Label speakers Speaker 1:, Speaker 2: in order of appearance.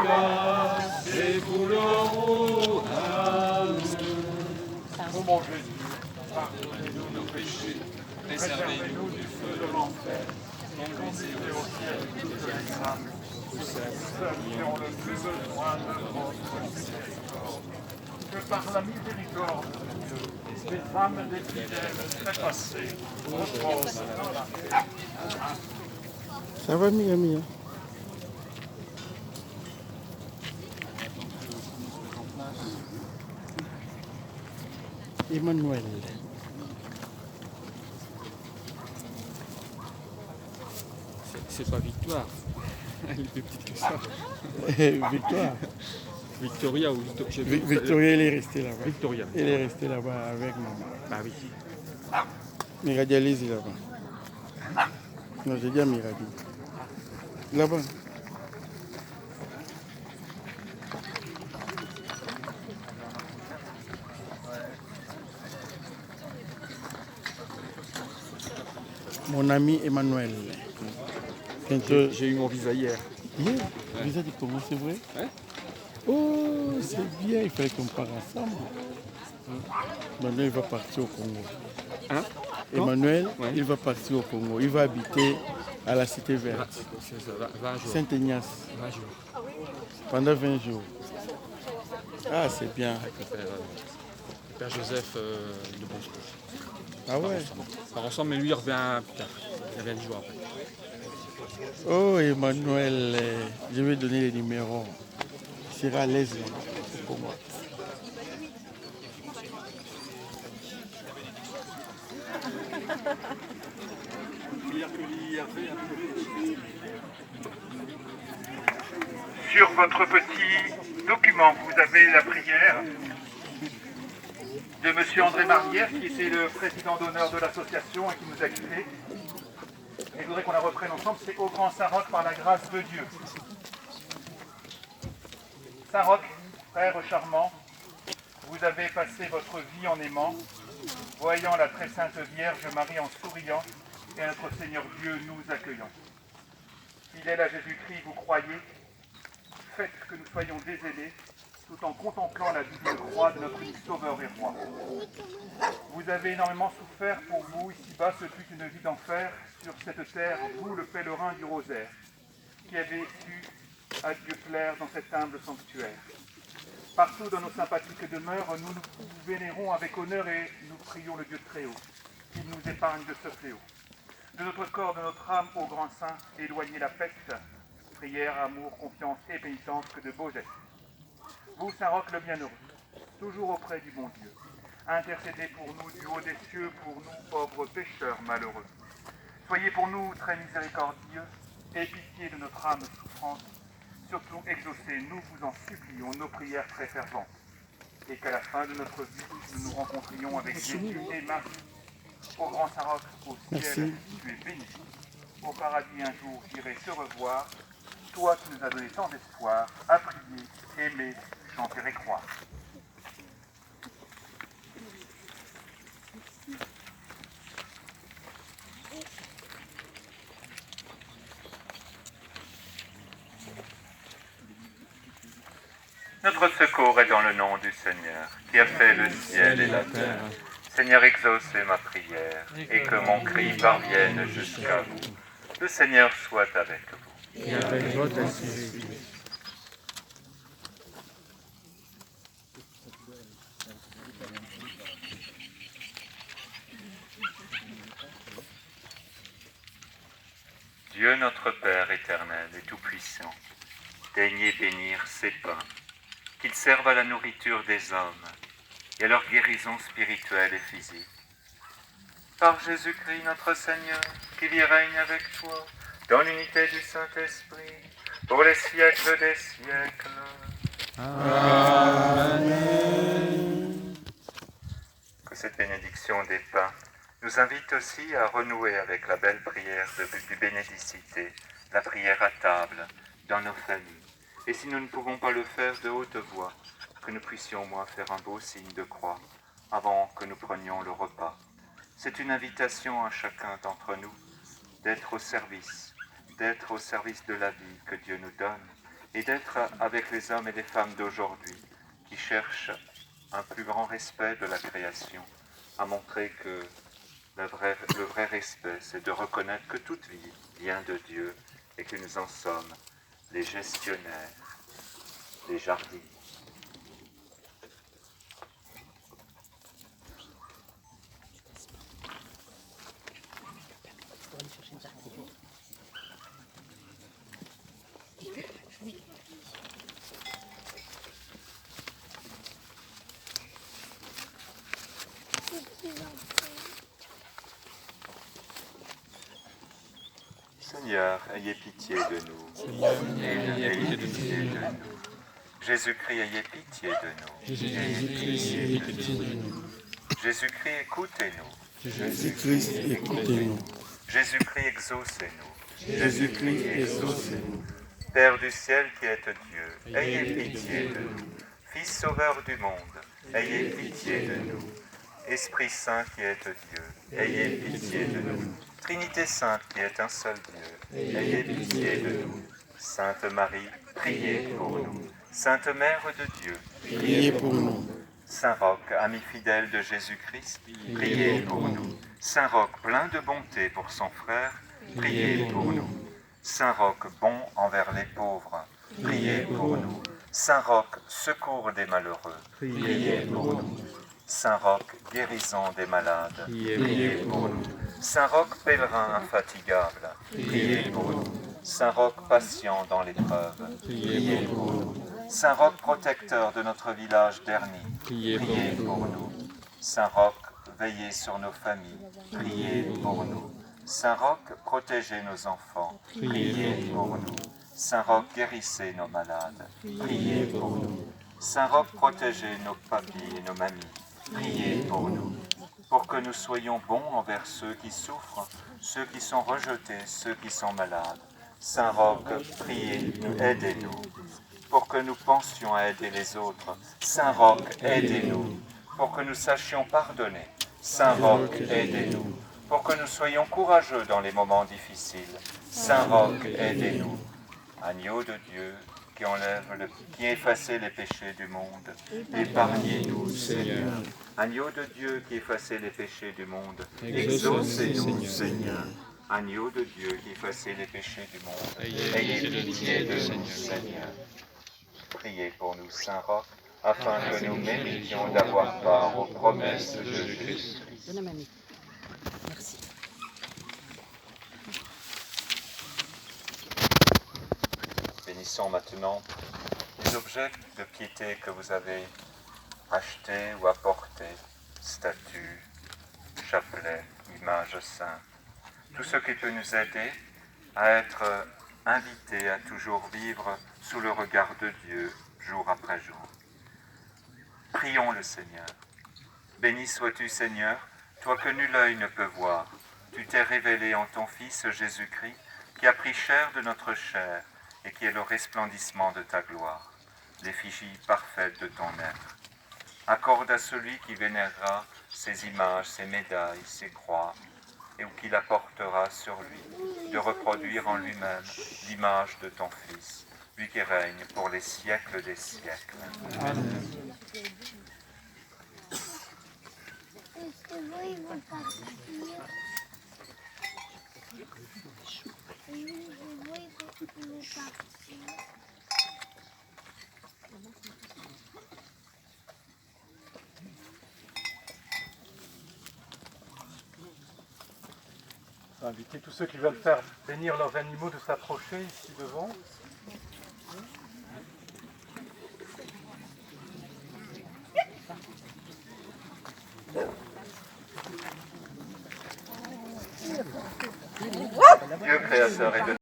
Speaker 1: grâce et pour le haut. Amen.
Speaker 2: Ô mon Jésus, pardonnez-nous nos péchés, préservez-nous du feu de l'enfer, conduisez au ciel toutes les âmes, ceux qui ont le plus besoin de votre miséricorde. Que par la miséricorde de Dieu, les âmes des fidèles trépassés reposent dans la paix.
Speaker 3: Ça va, Mia Mia? Emmanuel.
Speaker 1: C'est pas Victoire. Elle est plus petite que ça.
Speaker 3: Victoire.
Speaker 1: Victoria ou
Speaker 3: Victoria, elle est restée là-bas.
Speaker 1: Victoria.
Speaker 3: Elle est restée là-bas avec maman.
Speaker 1: Bah oui.
Speaker 3: Miradialis est là-bas. Non, j'ai dit à Miradi. Là-bas. Mon ami Emmanuel.
Speaker 1: J'ai eu mon visa hier.
Speaker 3: Hier, visa du Congo, c'est vrai?
Speaker 1: Ouais.
Speaker 3: Oh, c'est bien, il fallait qu'on parte ensemble. Maintenant, il va partir au Congo.
Speaker 1: Hein?
Speaker 3: Emmanuel,
Speaker 1: Ouais.
Speaker 3: il va partir au Congo. Il va habiter à la Cité Verte,
Speaker 1: C'est ça, 20 jours.
Speaker 3: Saint-Ignace,
Speaker 1: 20 jours.
Speaker 3: pendant 20 jours. Ah, c'est bien.
Speaker 1: Avec le père Joseph de Bon Secours.
Speaker 3: Ah ouais?
Speaker 1: On part ensemble, mais lui il revient plus tard. Il revient 10 jours après.
Speaker 3: Oh, Emmanuel, je vais donner les numéros. Il sera à l'aise pour moi.
Speaker 2: Sur votre petit document, vous avez la prière de M. André Marnière, qui était le président d'honneur de l'association et qui nous a quittés. Et je voudrais qu'on la reprenne ensemble, c'est Au Grand Saint-Roch par la grâce de Dieu. Saint-Roch, frère charmant, vous avez passé votre vie en aimant, voyant la très sainte Vierge Marie en souriant, et notre Seigneur Dieu nous accueillant. Fidèle à Jésus-Christ, vous croyez, faites que nous soyons dézélés, tout en contemplant la divine croix de notre unique Sauveur et Roi. Vous avez énormément souffert pour vous, ici-bas, ce fut une vie d'enfer, sur cette terre, vous, le pèlerin du rosaire, qui avez su à Dieu plaire dans cet humble sanctuaire. Partout dans nos sympathiques demeures, nous nous vénérons avec honneur et nous prions le Dieu très haut, qu'il nous épargne de ce fléau. De notre corps, de notre âme, ô grand saint, éloignez la peste, prière, amour, confiance et pénitence, que de beaux gestes. Vous, Saint-Roch le bienheureux, toujours auprès du bon Dieu, intercédez pour nous du haut des cieux, pour nous, pauvres pécheurs malheureux. Soyez pour nous très miséricordieux, aie pitié de notre âme souffrante, surtout exaucez, nous vous en supplions, nos prières très ferventes, et qu'à la fin de notre vie, nous nous rencontrions avec Jésus et Marie. Au grand Saint-Roch, au ciel, tu es béni. Au paradis un jour, j'irai te revoir, toi qui nous as donné tant d'espoir, à prier, aimer, chanter et croire. Notre secours est dans le nom du Seigneur, qui a fait le ciel et la terre. Seigneur, exaucez ma prière, et que mon cri parvienne jusqu'à vous. Le Seigneur soit avec vous.
Speaker 3: Et avec votre esprit.
Speaker 2: Dieu notre Père éternel et tout-puissant, daignez bénir ces pains, qu'ils servent à la nourriture des hommes et à leur guérison spirituelle et physique. Par Jésus-Christ notre Seigneur, qui vit et règne avec toi, dans l'unité du Saint-Esprit, pour les siècles des siècles.
Speaker 3: Amen.
Speaker 2: Que cette bénédiction des pains nous invite aussi à renouer avec la belle prière du bénédicité, la prière à table, dans nos familles. Et si nous ne pouvons pas le faire de haute voix, que nous puissions au moins faire un beau signe de croix avant que nous prenions le repas. C'est une invitation à chacun d'entre nous d'être au service de la vie que Dieu nous donne et d'être avec les hommes et les femmes d'aujourd'hui qui cherchent un plus grand respect de la création, à montrer que le vrai respect, c'est de reconnaître que toute vie vient de Dieu et que nous en sommes les gestionnaires, les jardiniers. Seigneur, ayez pitié de nous. Ayez pitié de nous. Jésus-Christ, ayez pitié de nous.
Speaker 3: Jésus-Christ, ayez pitié de nous.
Speaker 2: Jésus-Christ, écoutez-nous.
Speaker 3: Jésus-Christ, écoutez-nous.
Speaker 2: Jésus-Christ, exaucez-nous.
Speaker 3: Jésus-Christ, exaucez-nous.
Speaker 2: Père du ciel qui êtes Dieu, ayez pitié de nous. Fils sauveur du monde, ayez pitié de nous. Esprit Saint qui êtes Dieu, ayez pitié de nous. Trinité Sainte qui est un seul Dieu, ayez pitié de nous. Sainte Marie, priez pour nous. Sainte Mère de Dieu,
Speaker 3: Priez pour nous.
Speaker 2: Saint Roch, ami fidèle de Jésus-Christ, priez pour nous. Saint Roch, plein de bonté pour son frère, priez pour nous. Saint Roch, bon envers les pauvres, priez pour nous. Saint Roch, secours des malheureux, priez pour nous. Saint Roch, guérison des malades, priez pour nous. Saint Roch, pèlerin infatigable, priez pour nous. Saint Roch, patient dans l'épreuve, priez pour nous. Saint Roch, protecteur de notre village d'Ernie, priez pour nous. Saint Roch, veillez sur nos familles, priez pour nous. Saint Roch, protégez nos enfants, priez pour nous. Saint Roch, guérissez nos malades, priez pour nous. Saint Roch, protégez nos papis et nos mamies, priez pour nous. Pour que nous soyons bons envers ceux qui souffrent, ceux qui sont rejetés, ceux qui sont malades. Saint Roch, priez, aidez-nous. Pour que nous pensions à aider les autres. Saint Roch, aidez-nous. Pour que nous sachions pardonner. Saint Roch, aidez-nous. Pour que nous soyons courageux dans les moments difficiles. Saint Roch, aidez-nous. Agneau de Dieu, qui effacez les péchés du monde, épargnez-nous, Seigneur. Agneau de Dieu qui effacez les péchés du monde, exaucez-nous, Seigneur. Agneau de Dieu qui effacez les péchés du monde, ayez pitié de nous, Seigneur. Priez pour nous, Saint Roch, afin que nous méritions d'avoir part aux promesses de Jésus-Christ.
Speaker 4: Merci.
Speaker 2: Bénissons maintenant les objets de piété que vous avez achetés ou apportés, statues, chapelets, images saintes. Tout ce qui peut nous aider à être invités à toujours vivre sous le regard de Dieu, jour après jour. Prions le Seigneur. Béni sois-tu, Seigneur, toi que nul œil ne peut voir. Tu t'es révélé en ton Fils Jésus-Christ, qui a pris chair de notre chair et qui est le resplendissement de ta gloire, l'effigie parfaite de ton être. Accorde à celui qui vénérera ces images, ces médailles, ces croix, et qui la portera sur lui, de reproduire en lui-même l'image de ton Fils, lui qui règne pour les siècles des siècles. Amen.
Speaker 5: Inviter tous ceux qui veulent faire bénir leurs animaux de s'approcher ici devant.
Speaker 2: Dieu créateur et de